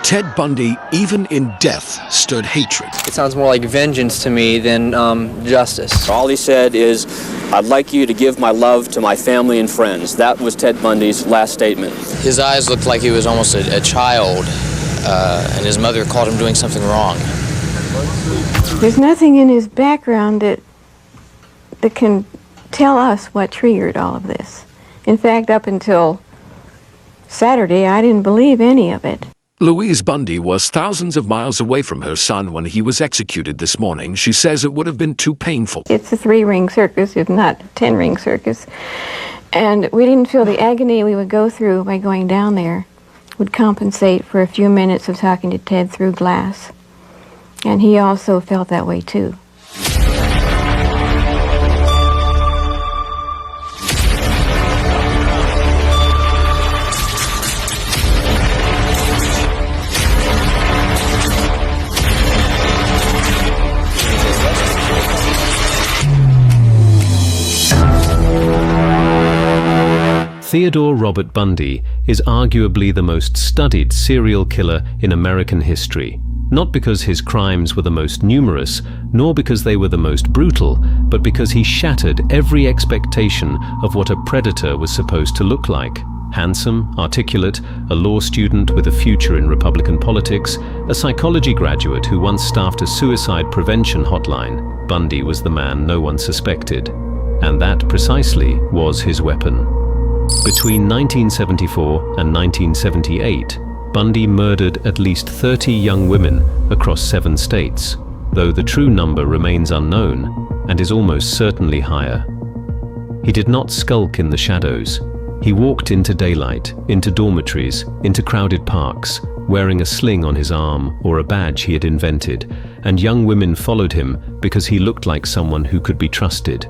Ted Bundy, even in death, stirred hatred. It sounds more like vengeance to me than justice. All he said is, "I'd like you to give my love to my family and friends." That was Ted Bundy's last statement. His eyes looked like he was almost a child, and his mother caught him doing something wrong. There's nothing in his background that can tell us what triggered all of this. In fact, up until Saturday, I didn't believe any of it. Louise Bundy was thousands of miles away from her son when he was executed this morning. She says it would have been too painful. It's a 3-ring circus, if not a 10-ring circus. And we didn't feel the agony we would go through by going down there would compensate for a few minutes of talking to Ted through glass. And he also felt that way too. Theodore Robert Bundy is arguably the most studied serial killer in American history, not because his crimes were the most numerous, nor because they were the most brutal, but because he shattered every expectation of what a predator was supposed to look like. Handsome, articulate, a law student with a future in Republican politics, a psychology graduate who once staffed a suicide prevention hotline, Bundy was the man no one suspected. And that precisely was his weapon. Between 1974 and 1978, Bundy murdered at least 30 young women across 7 states, though the true number remains unknown and is almost certainly higher. He did not skulk in the shadows. He walked into daylight, into dormitories, into crowded parks, wearing a sling on his arm or a badge he had invented, and young women followed him because he looked like someone who could be trusted.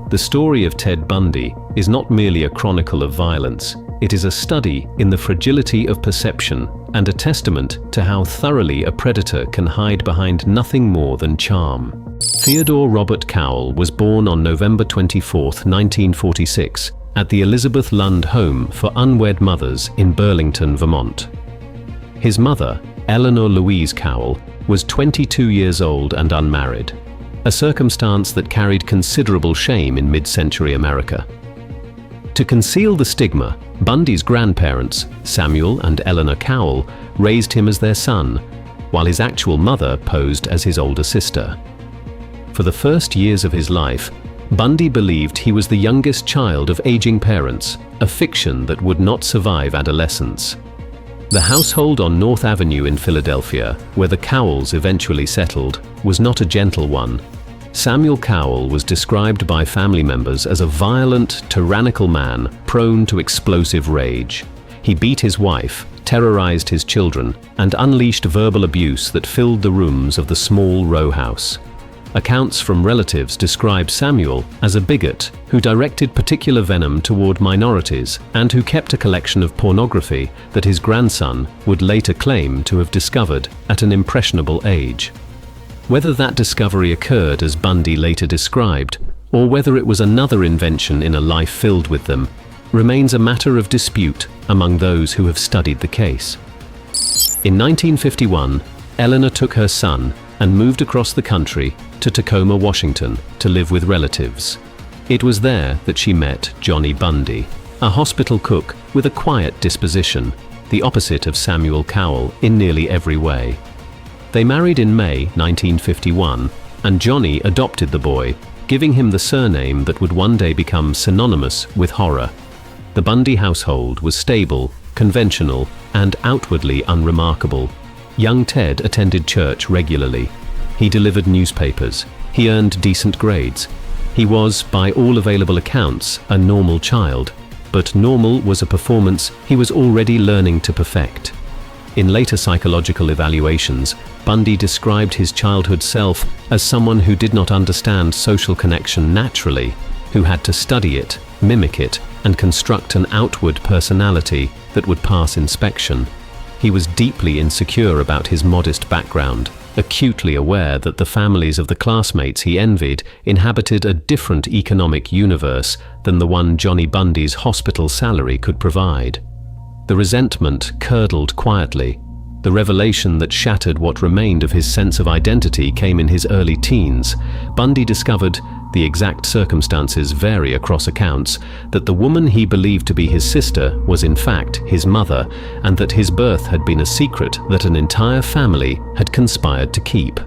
The story of Ted Bundy is not merely a chronicle of violence. It is a study in the fragility of perception and a testament to how thoroughly a predator can hide behind nothing more than charm. Theodore Robert Cowell was born on November 24, 1946, at the Elizabeth Lund Home for Unwed Mothers in Burlington, Vermont. His mother, Eleanor Louise Cowell, was 22 years old and unmarried, a circumstance that carried considerable shame in mid-century America. To conceal the stigma, Bundy's grandparents, Samuel and Eleanor Cowell, raised him as their son, while his actual mother posed as his older sister. For the first years of his life, Bundy believed he was the youngest child of aging parents, a fiction that would not survive adolescence. The household on North Avenue in Philadelphia, where the Cowells eventually settled, was not a gentle one. Samuel Cowell was described by family members as a violent, tyrannical man prone to explosive rage. He beat his wife, terrorized his children, and unleashed verbal abuse that filled the rooms of the small row house. Accounts from relatives describe Samuel as a bigot who directed particular venom toward minorities and who kept a collection of pornography that his grandson would later claim to have discovered at an impressionable age. Whether that discovery occurred as Bundy later described, or whether it was another invention in a life filled with them, remains a matter of dispute among those who have studied the case. In 1951, Eleanor took her son and moved across the country to Tacoma, Washington, to live with relatives. It was there that she met Johnny Bundy, a hospital cook with a quiet disposition, the opposite of Samuel Cowell in nearly every way. They married in May 1951, and Johnny adopted the boy, giving him the surname that would one day become synonymous with horror. The Bundy household was stable, conventional, and outwardly unremarkable. Young Ted attended church regularly. He delivered newspapers. He earned decent grades. He was, by all available accounts, a normal child, but normal was a performance he was already learning to perfect. In later psychological evaluations, Bundy described his childhood self as someone who did not understand social connection naturally, who had to study it, mimic it, and construct an outward personality that would pass inspection. He was deeply insecure about his modest background, acutely aware that the families of the classmates he envied inhabited a different economic universe than the one Johnny Bundy's hospital salary could provide. The resentment curdled quietly. The revelation that shattered what remained of his sense of identity came in his early teens. Bundy discovered, the exact circumstances vary across accounts, that the woman he believed to be his sister was in fact his mother, and that his birth had been a secret that an entire family had conspired to keep.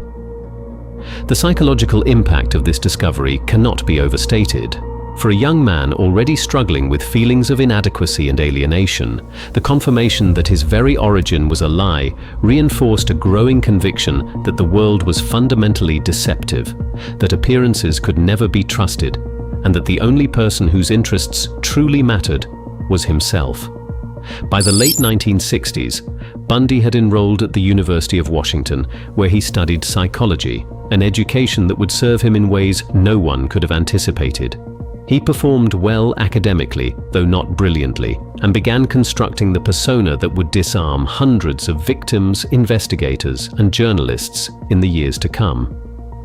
The psychological impact of this discovery cannot be overstated. For a young man already struggling with feelings of inadequacy and alienation, the confirmation that his very origin was a lie reinforced a growing conviction that the world was fundamentally deceptive, that appearances could never be trusted, and that the only person whose interests truly mattered was himself. By the late 1960s, Bundy had enrolled at the University of Washington, where he studied psychology, an education that would serve him in ways no one could have anticipated. He performed well academically, though not brilliantly, and began constructing the persona that would disarm hundreds of victims, investigators, and journalists in the years to come.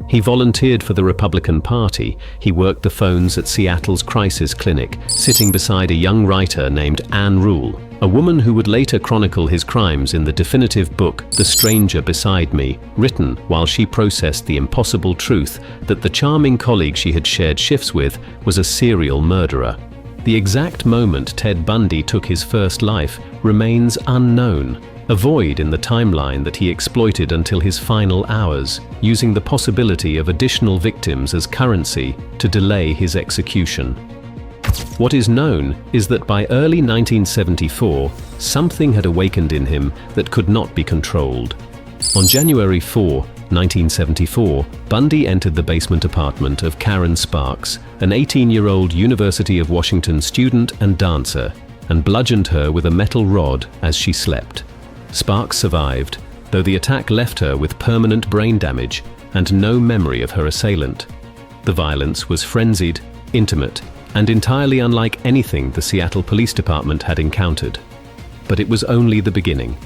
He volunteered for the Republican Party. He worked the phones at Seattle's crisis clinic, sitting beside a young writer named Anne Rule, a woman who would later chronicle his crimes in the definitive book The Stranger Beside Me, written while she processed the impossible truth that the charming colleague she had shared shifts with was a serial murderer. The exact moment Ted Bundy took his first life remains unknown, a void in the timeline that he exploited until his final hours, using the possibility of additional victims as currency to delay his execution. What is known is that by early 1974, something had awakened in him that could not be controlled. On January 4, 1974, Bundy entered the basement apartment of Karen Sparks, an 18-year-old University of Washington student and dancer, and bludgeoned her with a metal rod as she slept. Sparks survived, though the attack left her with permanent brain damage and no memory of her assailant. The violence was frenzied, intimate, and entirely unlike anything the Seattle Police Department had encountered. But it was only the beginning.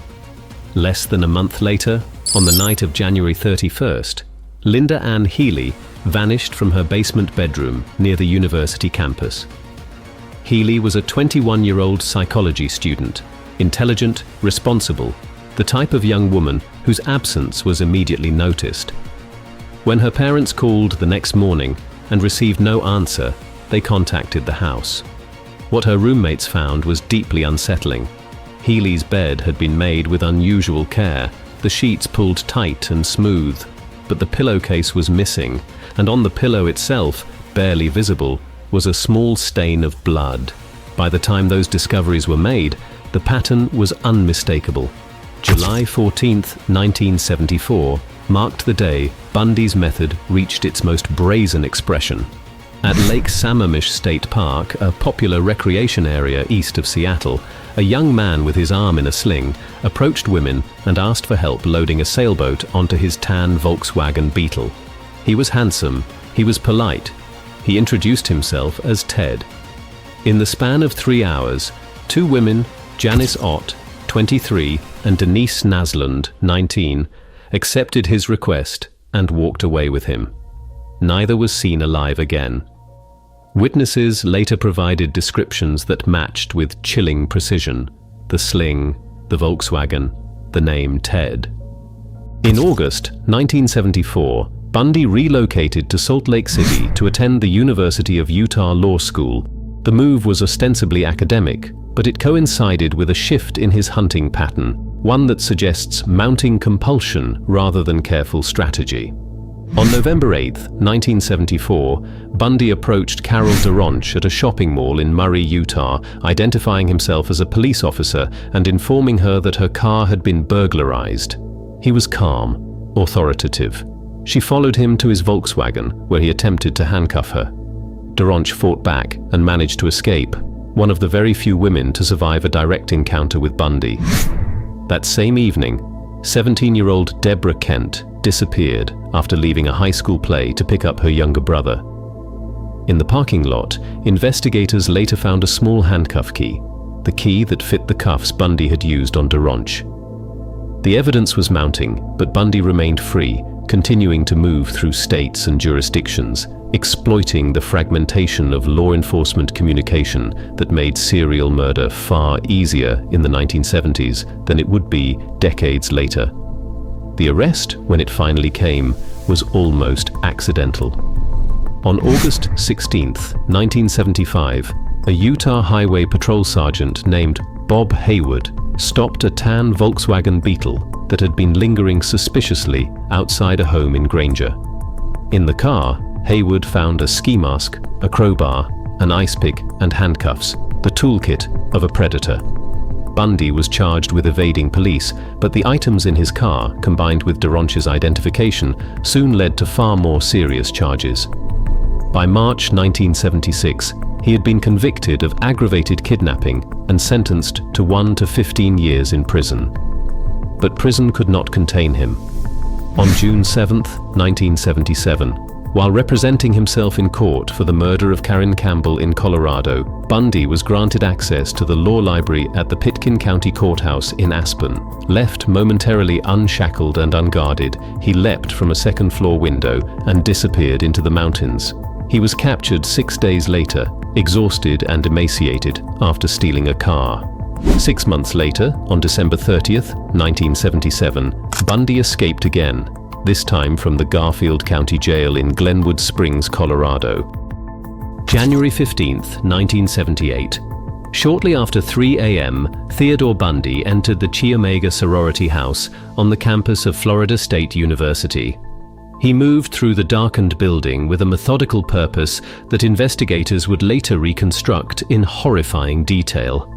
Less than a month later, on the night of January 31st, Linda Ann Healy vanished from her basement bedroom near the university campus. Healy was a 21-year-old psychology student, intelligent, responsible, the type of young woman whose absence was immediately noticed. When her parents called the next morning and received no answer, they contacted the house. What her roommates found was deeply unsettling. Healy's bed had been made with unusual care, the sheets pulled tight and smooth, but the pillowcase was missing, and on the pillow itself, barely visible, was a small stain of blood. By the time those discoveries were made, the pattern was unmistakable. July 14, 1974, marked the day Bundy's method reached its most brazen expression. At Lake Sammamish State Park, a popular recreation area east of Seattle, a young man with his arm in a sling approached women and asked for help loading a sailboat onto his tan Volkswagen Beetle. He was handsome, he was polite, he introduced himself as Ted. In the span of 3 hours, 2 women, Janice Ott, 23, and Denise Naslund, 19, accepted his request and walked away with him. Neither was seen alive again. Witnesses later provided descriptions that matched with chilling precision: the sling, the Volkswagen, the name Ted. In August 1974, Bundy relocated to Salt Lake City to attend the University of Utah Law School. The move was ostensibly academic, but it coincided with a shift in his hunting pattern, one that suggests mounting compulsion rather than careful strategy. On November 8, 1974, Bundy approached Carol DeRonch at a shopping mall in Murray, Utah, identifying himself as a police officer and informing her that her car had been burglarized. He was calm, authoritative. She followed him to his Volkswagen, where he attempted to handcuff her. DeRonch fought back and managed to escape, one of the very few women to survive a direct encounter with Bundy. That same evening, 17-year-old Deborah Kent disappeared after leaving a high school play to pick up her younger brother. In the parking lot, investigators later found a small handcuff key, the key that fit the cuffs Bundy had used on DeRonch. The evidence was mounting, but Bundy remained free, continuing to move through states and jurisdictions, exploiting the fragmentation of law enforcement communication that made serial murder far easier in the 1970s than it would be decades later. The arrest, when it finally came, was almost accidental. On August 16, 1975, a Utah Highway Patrol sergeant named Bob Haywood stopped a tan Volkswagen Beetle that had been lingering suspiciously outside a home in Granger. In the car, Haywood found a ski mask, a crowbar, an ice pick, and handcuffs, the toolkit of a predator. Bundy was charged with evading police, but the items in his car, combined with DeRonch's identification, soon led to far more serious charges. By March 1976, he had been convicted of aggravated kidnapping and sentenced to 1 to 15 years in prison. But prison could not contain him. On June 7, 1977, while representing himself in court for the murder of Karen Campbell in Colorado, Bundy was granted access to the law library at the Pitkin County Courthouse in Aspen. Left momentarily unshackled and unguarded, he leapt from a second-floor window and disappeared into the mountains. He was captured 6 days later, exhausted and emaciated, after stealing a car. 6 months later, on December 30th, 1977, Bundy escaped again, this time from the Garfield County Jail in Glenwood Springs, Colorado. January 15th, 1978. Shortly after 3 a.m., Theodore Bundy entered the Chi Omega sorority house on the campus of Florida State University. He moved through the darkened building with a methodical purpose that investigators would later reconstruct in horrifying detail.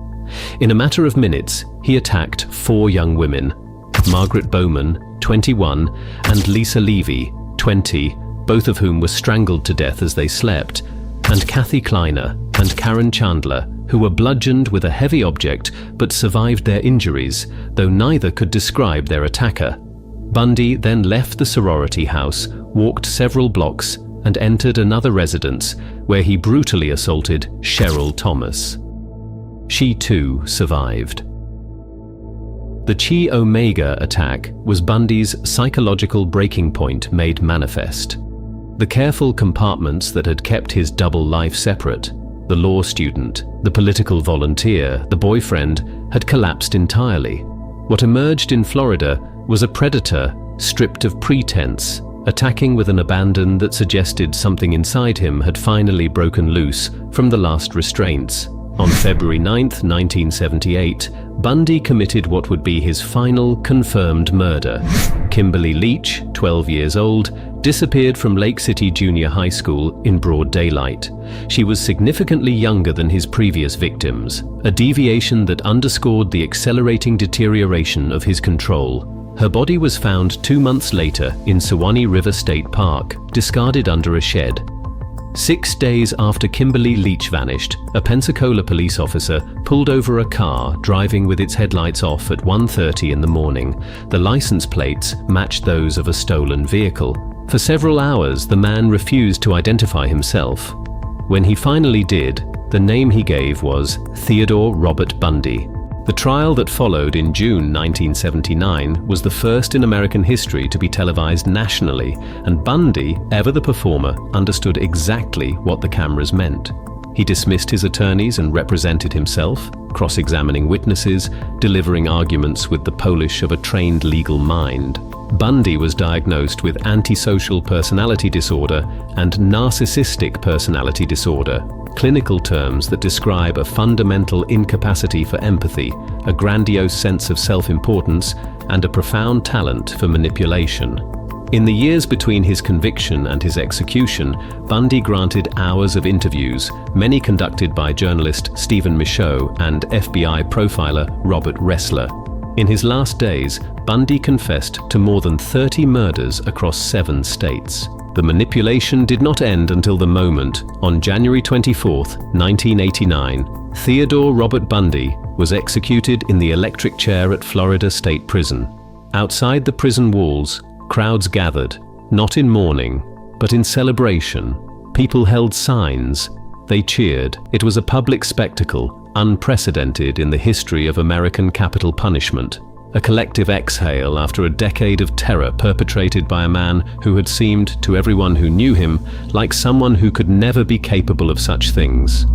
In a matter of minutes, he attacked 4 young women: Margaret Bowman, 21, and Lisa Levy, 20, both of whom were strangled to death as they slept, and Kathy Kleiner and Karen Chandler, who were bludgeoned with a heavy object but survived their injuries, though neither could describe their attacker. Bundy then left the sorority house, walked several blocks, and entered another residence where he brutally assaulted Cheryl Thomas. She too survived. The Chi Omega attack was Bundy's psychological breaking point made manifest. The careful compartments that had kept his double life separate, the law student, the political volunteer, the boyfriend, had collapsed entirely. What emerged in Florida was a predator stripped of pretense, attacking with an abandon that suggested something inside him had finally broken loose from the last restraints. On February 9, 1978, Bundy committed what would be his final confirmed murder. Kimberly Leach, 12 years old, disappeared from Lake City Junior High School in broad daylight. She was significantly younger than his previous victims, a deviation that underscored the accelerating deterioration of his control. Her body was found 2 months later in Suwannee River State Park, discarded under a shed. 6 days after Kimberly Leach vanished, a Pensacola police officer pulled over a car driving with its headlights off at 1:30 in the morning. The license plates matched those of a stolen vehicle. For several hours, the man refused to identify himself. When he finally did, the name he gave was Theodore Robert Bundy. The trial that followed in June 1979 was the first in American history to be televised nationally, and Bundy, ever the performer, understood exactly what the cameras meant. He dismissed his attorneys and represented himself, cross-examining witnesses, delivering arguments with the polish of a trained legal mind. Bundy was diagnosed with antisocial personality disorder and narcissistic personality disorder, clinical terms that describe a fundamental incapacity for empathy, a grandiose sense of self-importance, and a profound talent for manipulation. In the years between his conviction and his execution, Bundy granted hours of interviews, many conducted by journalist Stephen Michaud and FBI profiler Robert Ressler. In his last days, Bundy confessed to more than 30 murders across 7 states. The manipulation did not end until the moment, on January 24, 1989, Theodore Robert Bundy was executed in the electric chair at Florida State Prison. Outside the prison walls, crowds gathered, not in mourning, but in celebration. People held signs. They cheered. It was a public spectacle, unprecedented in the history of American capital punishment. a collective exhale after a decade of terror perpetrated by a man who had seemed, to everyone who knew him, like someone who could never be capable of such things.